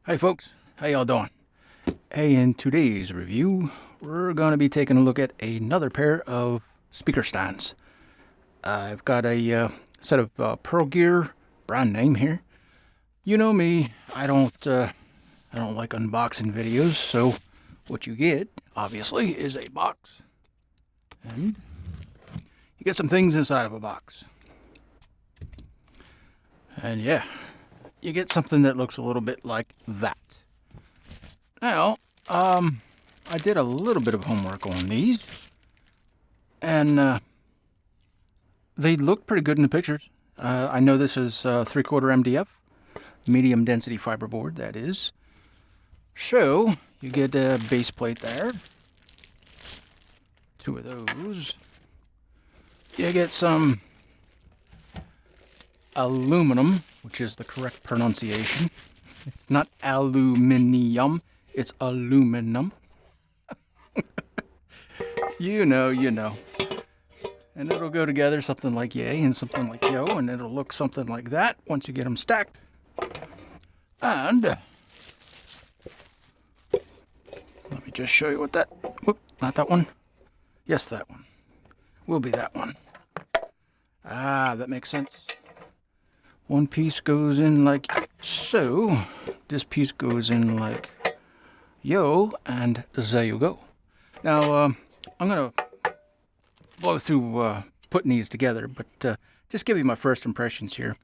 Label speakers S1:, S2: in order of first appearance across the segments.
S1: Hey folks, how y'all doing? Hey, in today's review, we're going to be taking a look at another pair of speaker stands. I've got a set of Perlegear brand name here. You know me, I don't like unboxing videos, so what you get, obviously, is a box, and you get some things inside of a box. And yeah, you get something that looks a little bit like that. Now, I did a little bit of homework on these, and they look pretty good in the pictures. I know this is 3/4 MDF, medium density fiberboard, that is. So, you get a base plate there, 2 of those. You get some aluminum, which is the correct pronunciation. It's not aluminium, it's aluminum. You know. And it'll go together something like yay and something like yo, and it'll look something like that once you get them stacked. And let me just show you what that, whoop, not that one. Yes, that one. Will be that one. Ah, that makes sense. One piece goes in like so. This piece goes in like yo, and there you go. Now, I'm going to blow through putting these together, but just give you my first impressions here.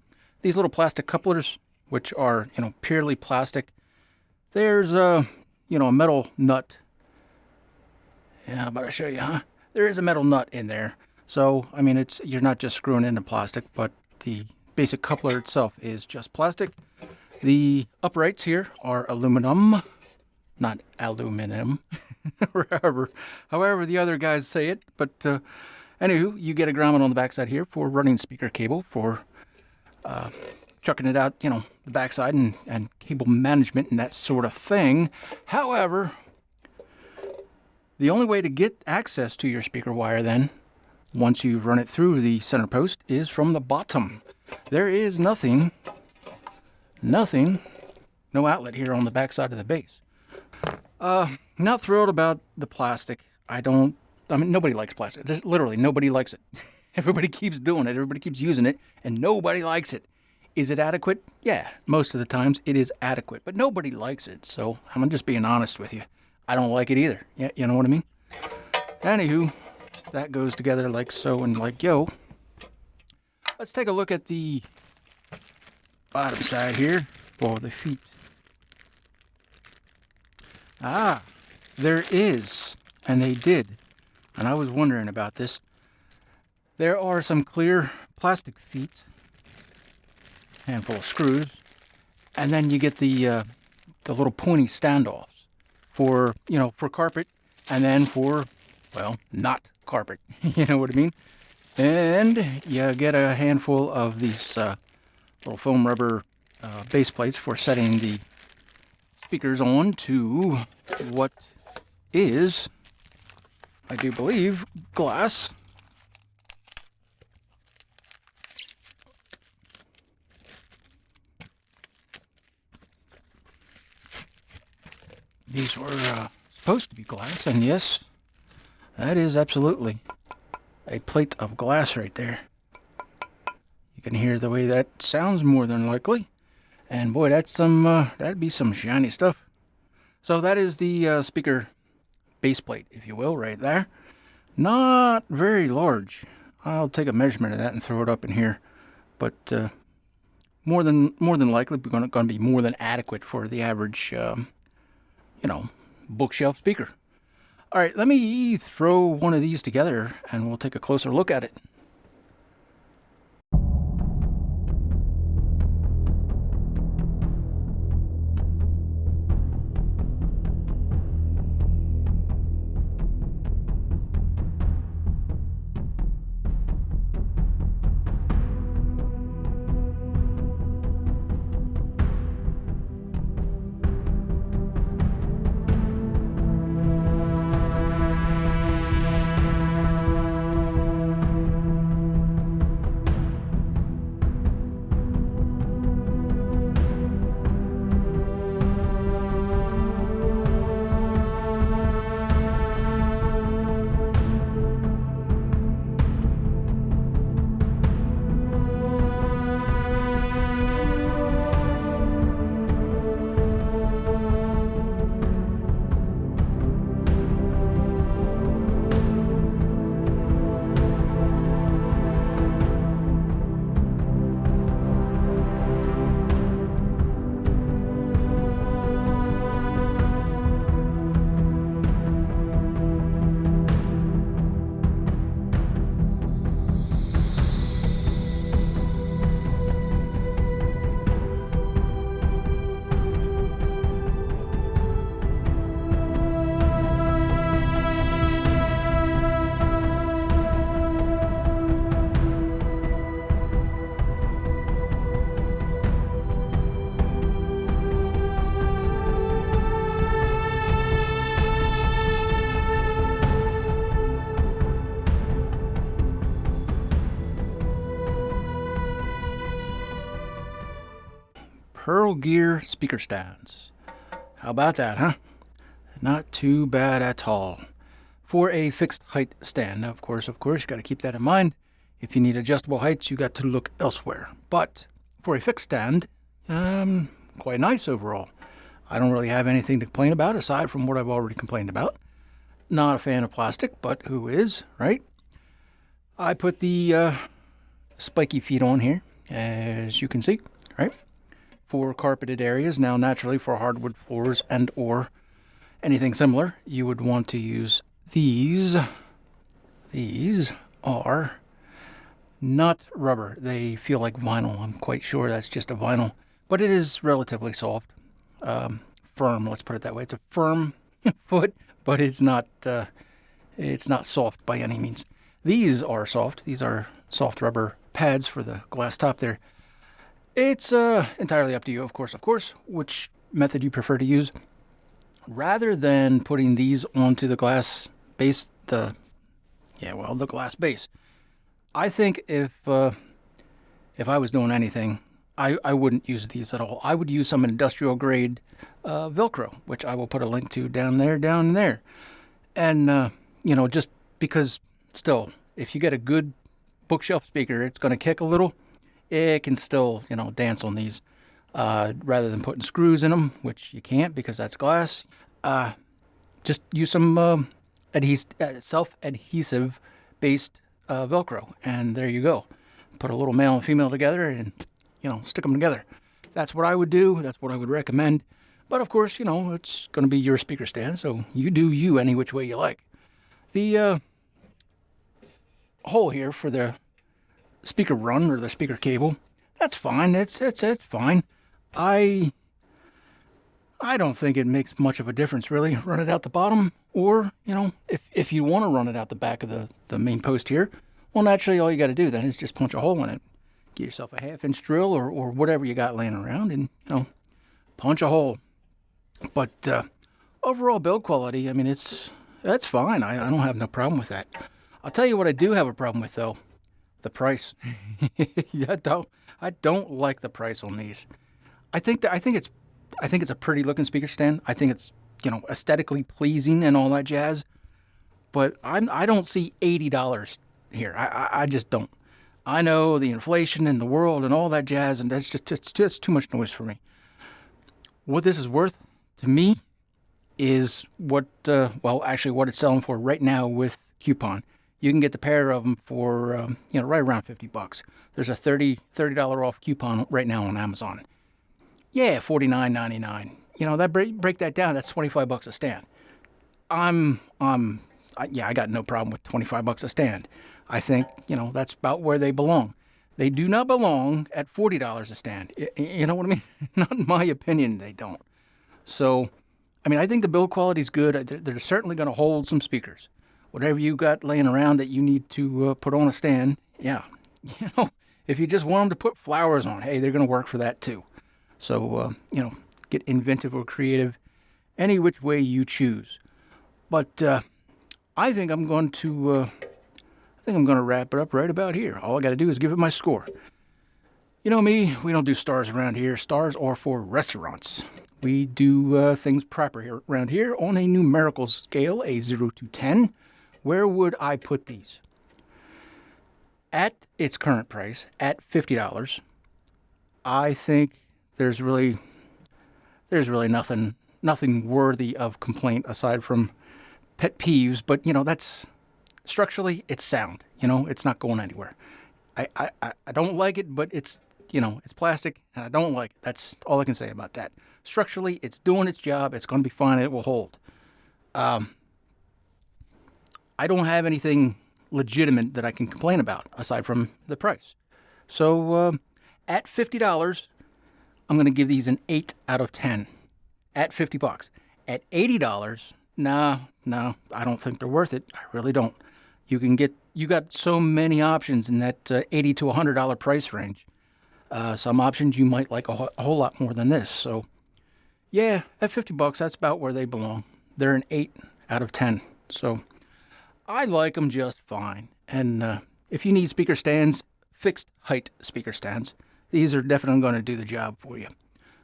S1: These little plastic couplers, which are, purely plastic. There's a metal nut. Yeah, I'm about to show you, huh? There is a metal nut in there. So, I mean, you're not just screwing into plastic, but the basic coupler itself is just plastic. The uprights here are aluminum, not aluminum, however the other guys say it. But anywho, you get a grommet on the backside here for running speaker cable, for chucking it out, the backside, and cable management and that sort of thing. However, the only way to get access to your speaker wire then, once you run it through the center post, is from the bottom. There is nothing, no outlet here on the backside of the base. Not thrilled about the plastic. Nobody likes plastic. There's literally nobody likes it. Everybody keeps doing it. Everybody keeps using it, and nobody likes it. Is it adequate? Yeah, most of the times it is adequate, but nobody likes it. So I'm just being honest with you. I don't like it either. Yeah, you know what I mean? Anywho, that goes together like so and like yo. Let's take a look at the bottom side here for the feet. Ah, there is, and they did, and I was wondering about this. There are some clear plastic feet, handful of screws, and then you get the little pointy standoffs for carpet, and then for, well, not carpet. You know what I mean? And you get a handful of these little foam rubber base plates for setting the speakers on to what is, I do believe, glass. These were supposed to be glass, and yes, that is absolutely a plate of glass right there. You can hear the way that sounds, more than likely. And boy, that's that'd be some shiny stuff. So that is the speaker base plate, if you will, right there. Not very large. I'll take a measurement of that and throw it up in here. But more than likely, going to be more than adequate for the average, bookshelf speaker. All right, let me throw one of these together, and we'll take a closer look at it. Perlegear speaker stands. How about that, huh? Not too bad at all. For a fixed height stand. Now, of course, you got to keep that in mind. If you need adjustable heights, you got to look elsewhere. But for a fixed stand, quite nice overall. I don't really have anything to complain about aside from what I've already complained about. Not a fan of plastic, but who is, right? I put the spiky feet on here, as you can see, right? For carpeted areas. Now, naturally, for hardwood floors and or anything similar, you would want to use these. These are not rubber. They feel like vinyl. I'm quite sure that's just a vinyl, but it is relatively soft. Firm, let's put it that way. It's a firm foot, but it's not soft by any means. These are soft. These are soft rubber pads for the glass top there. It's entirely up to you, of course, which method you prefer to use. Rather than putting these onto the glass base, the glass base. I think if I was doing anything, I wouldn't use these at all. I would use some industrial grade Velcro, which I will put a link to down there. And, just because still, if you get a good bookshelf speaker, it's going to kick a little. It can still, dance on these. Rather than putting screws in them, which you can't because that's glass, just use some self-adhesive based Velcro. And there you go. Put a little male and female together and stick them together. That's what I would do. That's what I would recommend. But of course, it's going to be your speaker stand, so you do you any which way you like. The hole here for the speaker run or the speaker cable, that's fine. It's fine. I don't think it makes much of a difference really. Run it out the bottom, or if you want to run it out the back of the main post here, well, naturally all you got to do then is just punch a hole in it. Get yourself a 1/2-inch drill or whatever you got laying around and, punch a hole. But overall build quality, I mean, that's fine. I don't have no problem with that. I'll tell you what I do have a problem with, though. The price. I don't like the price on these. I think it's a pretty looking speaker stand. I think it's, aesthetically pleasing and all that jazz. But I don't see $80 here. I just don't. I know the inflation in the world and all that jazz, and it's just too much noise for me. What this is worth to me is what it's selling for right now with coupon. You can get the pair of them for right around $50. There's a $30 off coupon right now on Amazon. Yeah, $49.99. That break that down. That's $25 a stand. I got no problem with $25 a stand. I think, that's about where they belong. They do not belong at $40 a stand. You know what I mean? Not in my opinion, they don't. So, I think the build quality is good. They're certainly going to hold some speakers. Whatever you got laying around that you need to put on a stand, yeah. If you just want them to put flowers on, hey, they're going to work for that too. So, get inventive or creative any which way you choose. But I think I'm going to wrap it up right about here. All I got to do is give it my score. You know me, we don't do stars around here. Stars are for restaurants. We do things proper here around here on a numerical scale, a 0 to 10. Where would I put these? At its current price, at $50, I think there's really nothing worthy of complaint aside from pet peeves. But that's structurally it's sound. It's not going anywhere. I don't like it, but it's plastic and I don't like it. That's all I can say about that. Structurally, it's doing its job. It's going to be fine. It will hold. I don't have anything legitimate that I can complain about aside from the price. So at $50, I'm going to give these an 8 out of 10. At $50. At $80, no, I don't think they're worth it. I really don't. You got so many options in that $80 to $100 price range. Some options you might like a whole lot more than this. So, yeah, at $50, that's about where they belong. They're an 8 out of 10. So, I like them just fine. And if you need speaker stands, fixed height speaker stands, these are definitely going to do the job for you.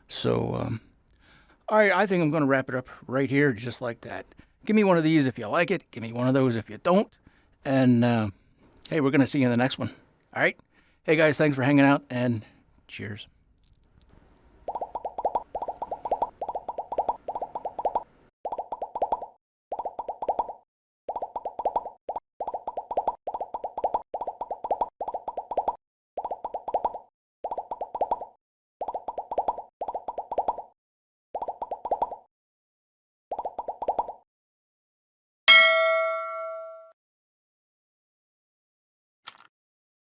S1: So, all right, I think I'm going to wrap it up right here, just like that. Give me one of these if you like it. Give me one of those if you don't. And hey, we're going to see you in the next one. All right. Hey, guys, thanks for hanging out, and cheers.